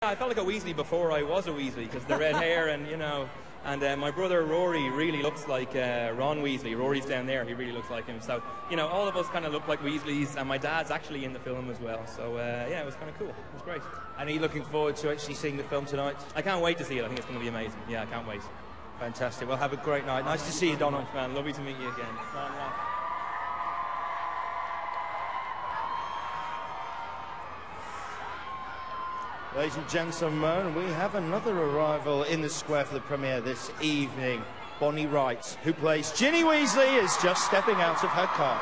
I felt like a Weasley before I was a Weasley, because the red hair and, you know, and my brother Rory really looks like Ron Weasley. Rory's down there, he really looks like him. So, you know, all of us kind of look like Weasleys, and my dad's actually in the film as well. So, yeah, it was kind of cool. It was great. And are you looking forward to actually seeing the film tonight? I can't wait to see it. I think it's going to be amazing. Yeah, I can't wait. Fantastic. Well, have a great night. Nice to see you, Donald. Man, lovely to meet you again. Ladies and gentlemen, we have another arrival in the square for the premiere this evening. Bonnie Wright, who plays Ginny Weasley, is just stepping out of her car.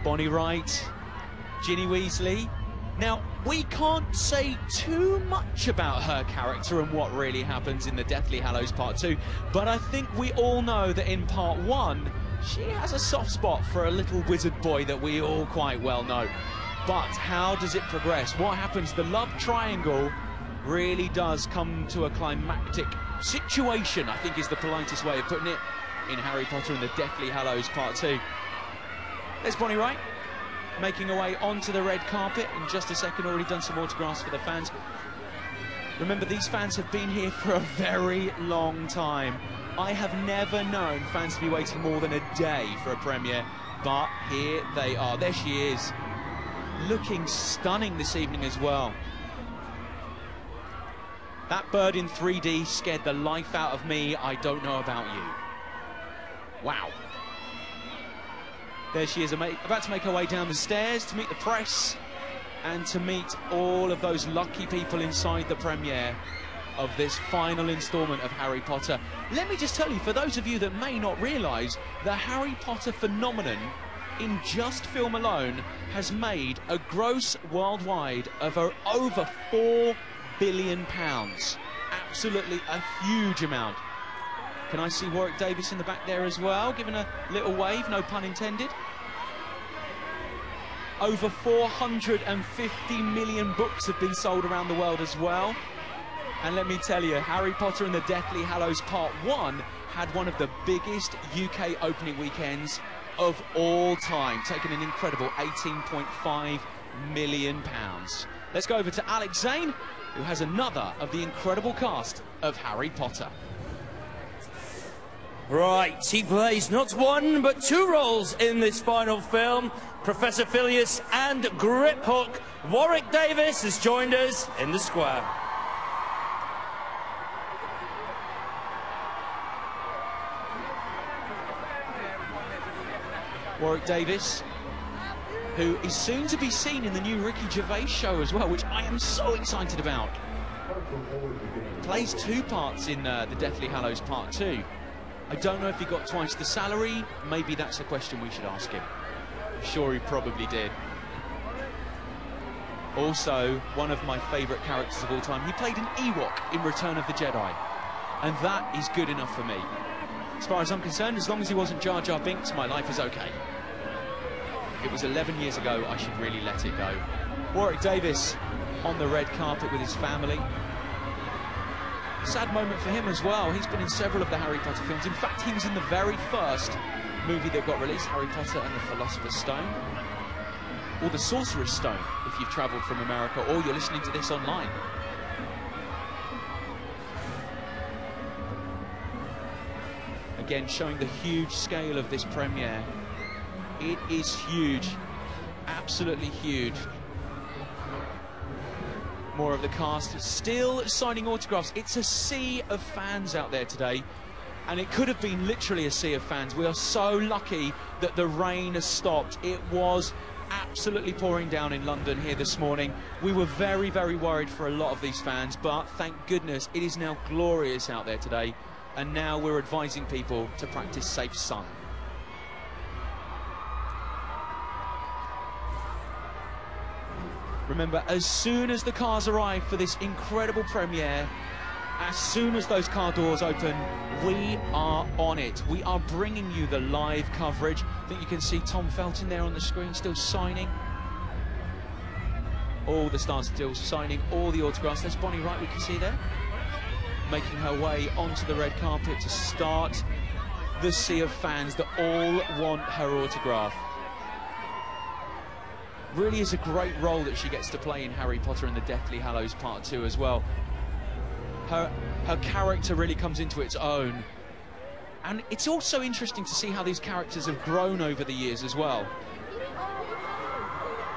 Bonnie Wright, Ginny Weasley. Now, we can't say too much about her character and what really happens in the Deathly Hallows Part 2, but I think we all know that in Part 1, she has a soft spot for a little wizard boy that we all quite well know. But how does it progress? What happens? The love triangle really does come to a climactic situation, I think is the politest way of putting it, in Harry Potter and the Deathly Hallows Part 2. There's Bonnie Wright, making her way onto the red carpet in just a second. Already done some autographs for the fans. Remember, these fans have been here for a very long time. I have never known fans to be waiting more than a day for a premiere, but here they are. There she is, looking stunning this evening as well. That bird in 3D scared the life out of me. I don't know about you. Wow. There she is, about to make her way down the stairs to meet the press and to meet all of those lucky people inside the premiere of this final instalment of Harry Potter. Let me just tell you, for those of you that may not realise, the Harry Potter phenomenon in just film alone has made a gross worldwide of over £4 billion. Absolutely a huge amount. Can I see Warwick Davis in the back there as well, giving a little wave, no pun intended. Over 450 million books have been sold around the world as well. And let me tell you, Harry Potter and the Deathly Hallows Part 1 had one of the biggest UK opening weekends of all time, taking an incredible £18.5 million. Let's go over to Alex Zane, who has another of the incredible cast of Harry Potter. Right, he plays not one, but two roles in this final film. Professor Filius and Grip Hook. Warwick Davis has joined us in the square. Warwick Davis, who is soon to be seen in the new Ricky Gervais show as well, which I am so excited about. Plays two parts in the Deathly Hallows Part 2. I don't know if he got twice the salary. Maybe that's a question we should ask him. I'm sure he probably did. Also, one of my favourite characters of all time. He played an Ewok in Return of the Jedi. And that is good enough for me. As far as I'm concerned, as long as he wasn't Jar Jar Binks, my life is okay. It was 11 years ago, I should really let it go. Warwick Davis on the red carpet with his family. Sad moment for him as well. He's been in several of the Harry Potter films. In fact, he was in the very first movie that got released, Harry Potter and the Philosopher's Stone. Or the Sorcerer's Stone, if you've travelled from America, or you're listening to this online. Again, showing the huge scale of this premiere. It is huge. Absolutely huge. More of the cast still signing autographs. It's a sea of fans out there today, and it could have been literally a sea of fans. We are so lucky that the rain has stopped. It was absolutely pouring down in London here this morning. We were very, very worried for a lot of these fans, but thank goodness it is now glorious out there today, and now we're advising people to practice safe sun. Remember, as soon as the cars arrive for this incredible premiere, as soon as those car doors open, we are on it. We are bringing you the live coverage. I think you can see Tom Felton there on the screen, still signing. All the stars still signing all the autographs. There's Bonnie Wright, we can see there, making her way onto the red carpet to start the sea of fans that all want her autograph. Really is a great role that she gets to play in Harry Potter and the Deathly Hallows Part 2 as well. Her character really comes into its own. And it's also interesting to see how these characters have grown over the years as well.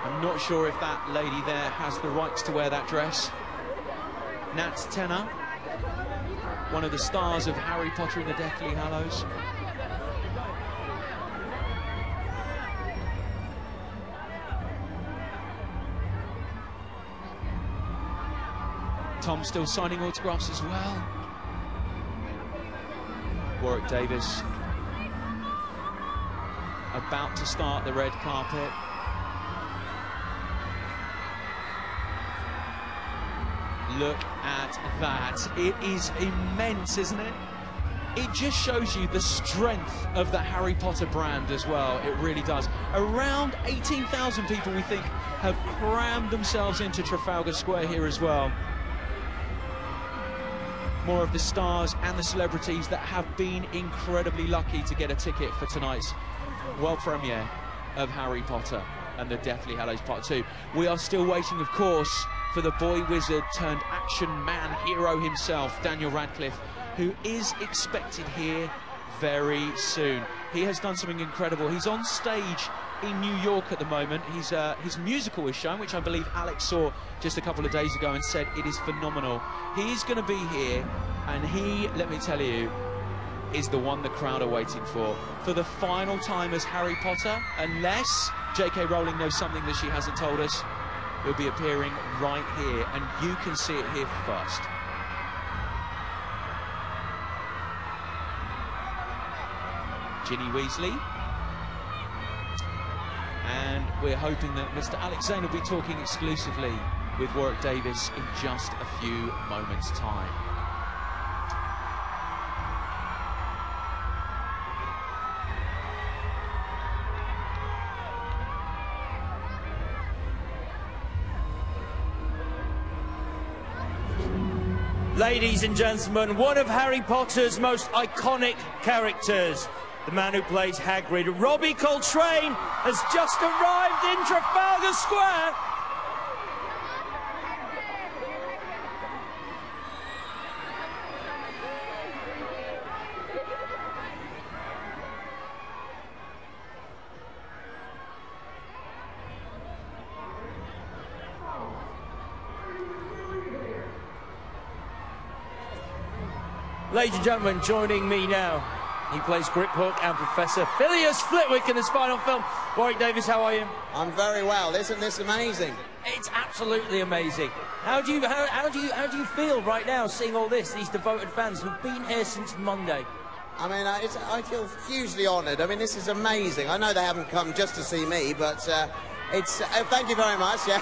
I'm not sure if that lady there has the rights to wear that dress. Nat Tena, one of the stars of Harry Potter and the Deathly Hallows. Tom still signing autographs as well. Warwick Davis about to start the red carpet. Look at that. It is immense, isn't it? It just shows you the strength of the Harry Potter brand as well. It really does. Around 18,000 people, we think, have crammed themselves into Trafalgar Square here as well. More of the stars and the celebrities that have been incredibly lucky to get a ticket for tonight's world premiere of Harry Potter and the Deathly Hallows Part 2. We are still waiting, of course, for the boy wizard turned action man hero himself, Daniel Radcliffe, who is expected here very soon. He has done something incredible. He's on stage in New York at the moment. His musical is shown, which I believe Alex saw just a couple of days ago and said it is phenomenal. He is going to be here, and he, let me tell you, is the one the crowd are waiting for the final time as Harry Potter, unless J.K. Rowling knows something that she hasn't told us. He'll be appearing right here, and you can see it here first. Ginny Weasley. And we're hoping that Mr. Alex Zane will be talking exclusively with Warwick Davis in just a few moments' time. Ladies and gentlemen, one of Harry Potter's most iconic characters, the man who plays Hagrid, Robbie Coltrane, has just arrived in Trafalgar Square. Ladies and gentlemen, joining me now, he plays Griphook and Professor Phileas Flitwick in his final film. Warwick Davis, how are you? I'm very well. Isn't this amazing? It's absolutely amazing. How do you feel right now, seeing all this? These devoted fans who've been here since Monday. I mean, I feel hugely honoured. I mean, this is amazing. I know they haven't come just to see me, but it's. Thank you very much. Yeah,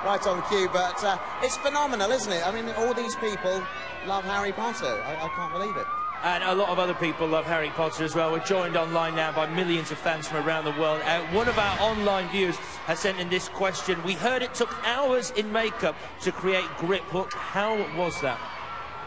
right on cue. But it's phenomenal, isn't it? I mean, all these people love Harry Potter. I can't believe it. And a lot of other people love Harry Potter as well. We're joined online now by millions of fans from around the world. One of our online viewers has sent in this question. We heard it took hours in makeup to create Griphook. How was that?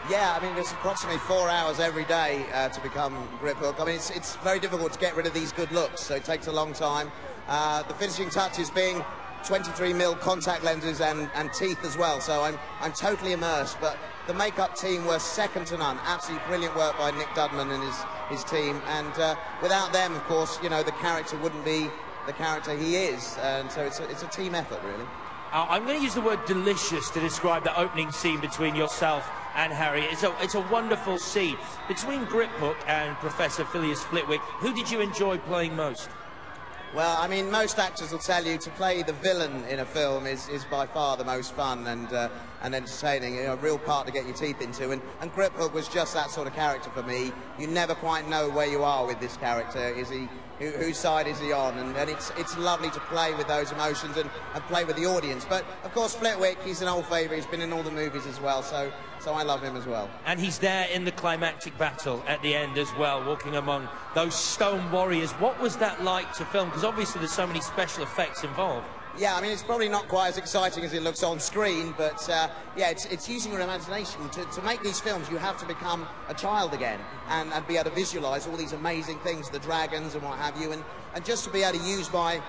Yeah, I mean, it's approximately 4 hours every day to become Griphook. I mean, it's very difficult to get rid of these good looks, so it takes a long time. The finishing touches being 23mm contact lenses and teeth as well, so I'm totally immersed. But the makeup team were second to none. Absolutely brilliant work by Nick Dudman and his team. And without them, of course, you know, the character wouldn't be the character he is. And so it's a team effort, really. I'm going to use the word delicious to describe the opening scene between yourself and Harry. It's a wonderful scene. Between Griphook and Professor Phileas Flitwick, who did you enjoy playing most? Well, I mean, most actors will tell you to play the villain in a film is by far the most fun and entertaining. You know, a real part to get your teeth into. And Griphook was just that sort of character for me. You never quite know where you are with this character. Is he, whose side is he on? And it's lovely to play with those emotions and play with the audience. But of course, Flitwick, he's an old favourite. He's been in all the movies as well, so I love him as well. And he's there in the climactic battle at the end as well, walking among those stone warriors. What was that like to film? Because obviously there's so many special effects involved. Yeah, I mean, it's probably not quite as exciting as it looks on screen, but yeah, it's using your imagination. To make these films, you have to become a child again and be able to visualise all these amazing things, the dragons and what have you, and just to be able to use my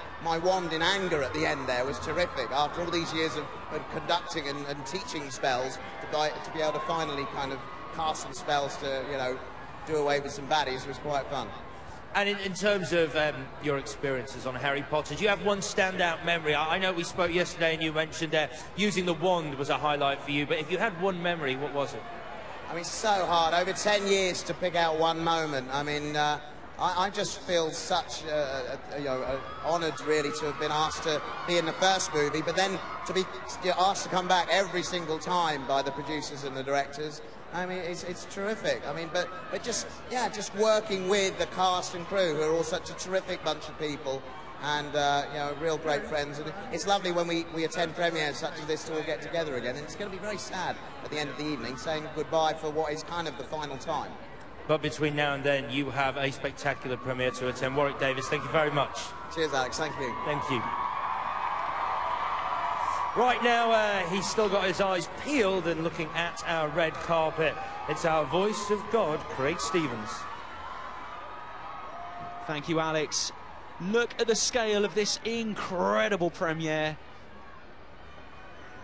wand in anger at the end there was terrific. After all these years of conducting and teaching spells, to be able to finally kind of cast some spells to, you know, do away with some baddies was quite fun. And in terms of your experiences on Harry Potter, do you have one standout memory? I know we spoke yesterday and you mentioned using the wand was a highlight for you, but if you had one memory, what was it? I mean, so hard. Over 10 years to pick out one moment. I mean, I just feel such honoured, really, to have been asked to be in the first movie, but then to be asked to come back every single time by the producers and the directors. I mean, it's terrific. I mean, but just working with the cast and crew, who are all such a terrific bunch of people, and you know, real great friends. And it's lovely when we attend premieres such as this to all get together again. And it's going to be very sad at the end of the evening, saying goodbye for what is kind of the final time. But between now and then, you have a spectacular premiere to attend. Warwick Davis, thank you very much. Cheers, Alex. Thank you. Thank you. Right now, he's still got his eyes peeled and looking at our red carpet. It's our voice of God, Craig Stevens. Thank you, Alex. Look at the scale of this incredible premiere.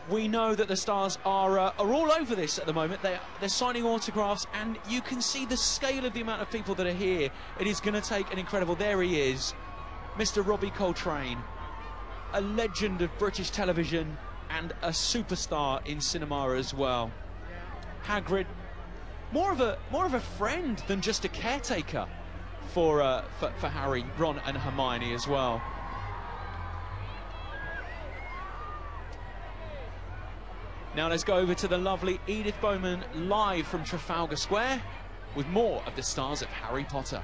We know that the stars are all over this at the moment. They're signing autographs, and you can see the scale of the amount of people that are here. It is going to take an incredible... There he is, Mr. Robbie Coltrane, a legend of British television and a superstar in cinema as well. Hagrid, more of a friend than just a caretaker for Harry, Ron and Hermione as well. Now let's go over to the lovely Edith Bowman live from Trafalgar Square with more of the stars of Harry Potter.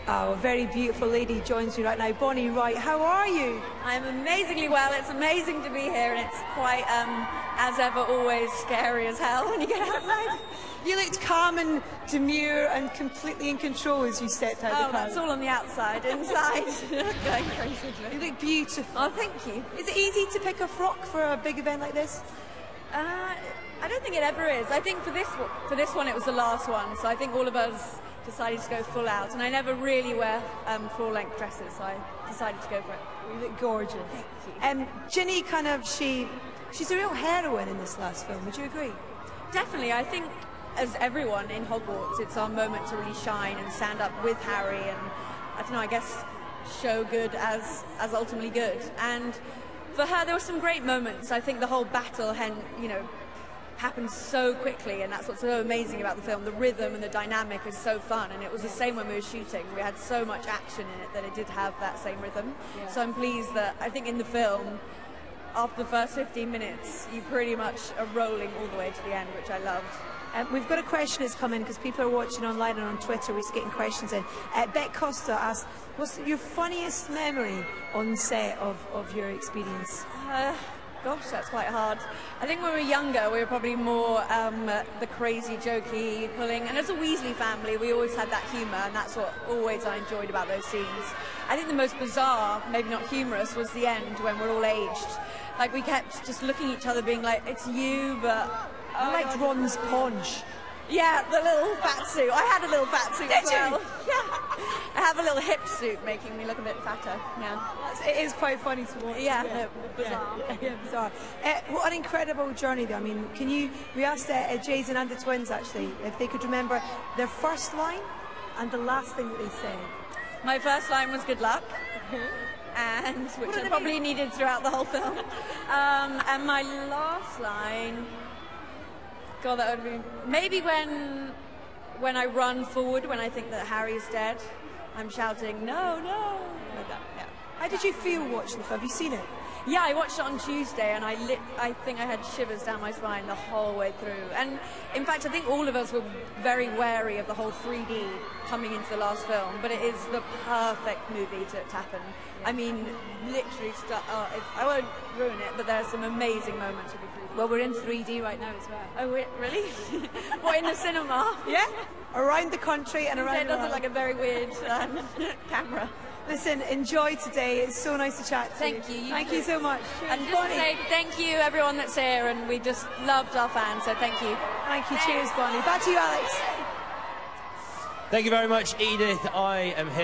Oh, a very beautiful lady joins me right now. Bonnie Wright, how are you? I'm amazingly well. It's amazing to be here, and it's quite, as ever, always scary as hell when you get outside. You looked calm and demure and completely in control as you stepped out the car. Oh, that's all on the outside. Inside, going crazy. You look beautiful. Oh, thank you. Is it easy to pick a frock for a big event like this? I don't think it ever is. I think for this one, it was the last one, so I think all of us decided to go full out, and I never really wear full-length dresses, so I decided to go for it. You look gorgeous. Thank you. Ginny, kind of, she's a real heroine in this last film. Would you agree? Definitely. I think, as everyone in Hogwarts, it's our moment to really shine and stand up with Harry, and I don't know, I guess show good as ultimately good. And for her, there were some great moments. I think the whole battle, happened so quickly, and that's what's so amazing about the film. The rhythm and the dynamic is so fun, and it was the same when we were shooting. We had so much action in it that it did have that same rhythm. Yeah. So I'm pleased that, I think in the film, after the first 15 minutes, you pretty much are rolling all the way to the end, which I loved. We've got a question that's come in because people are watching online and on Twitter. We're just getting questions in. Beck Costa asked, what's your funniest memory on set of your experience? Gosh, that's quite hard. I think when we were younger, we were probably more the crazy, jokey, pulling. And as a Weasley family, we always had that humour, and that's what always I enjoyed about those scenes. I think the most bizarre, maybe not humorous, was the end when we're all aged. Like, we kept just looking at each other being like, it's you, but... I liked Ron's paunch. Yeah, the little fat suit. I had a little fat suit as well. Yeah. I have a little hip suit making me look a bit fatter. Yeah. It is quite funny to watch. Yeah, no, bizarre. Yeah, bizarre. What an incredible journey, though. I mean, we asked Jason and the twins, actually, if they could remember their first line and the last thing that they said. My first line was good luck. And which I probably needed throughout the whole film. And my last line... God, that would be maybe when I run forward when I think that Harry's dead, I'm shouting no, no, like that. Yeah. How did you feel watching the film? Have you seen it? Yeah, I watched it on Tuesday, and I think I had shivers down my spine the whole way through. And in fact, I think all of us were very wary of the whole 3D coming into the last film, but it is the perfect movie to happen. I mean, literally, I won't ruin it, but there are some amazing moments with the 3D. Well, we're in 3D right now as well. Oh, really? What, in the cinema? Yeah, around the country and around the world. It does look like a very weird camera. Listen, enjoy today. It's so nice to chat to you. Thank you. Thank you so much. And just to say thank you, everyone that's here, and we just loved our fans, so thank you. Thank you. Cheers, Bonnie. Back to you, Alex. Thank you very much, Edith. I am here.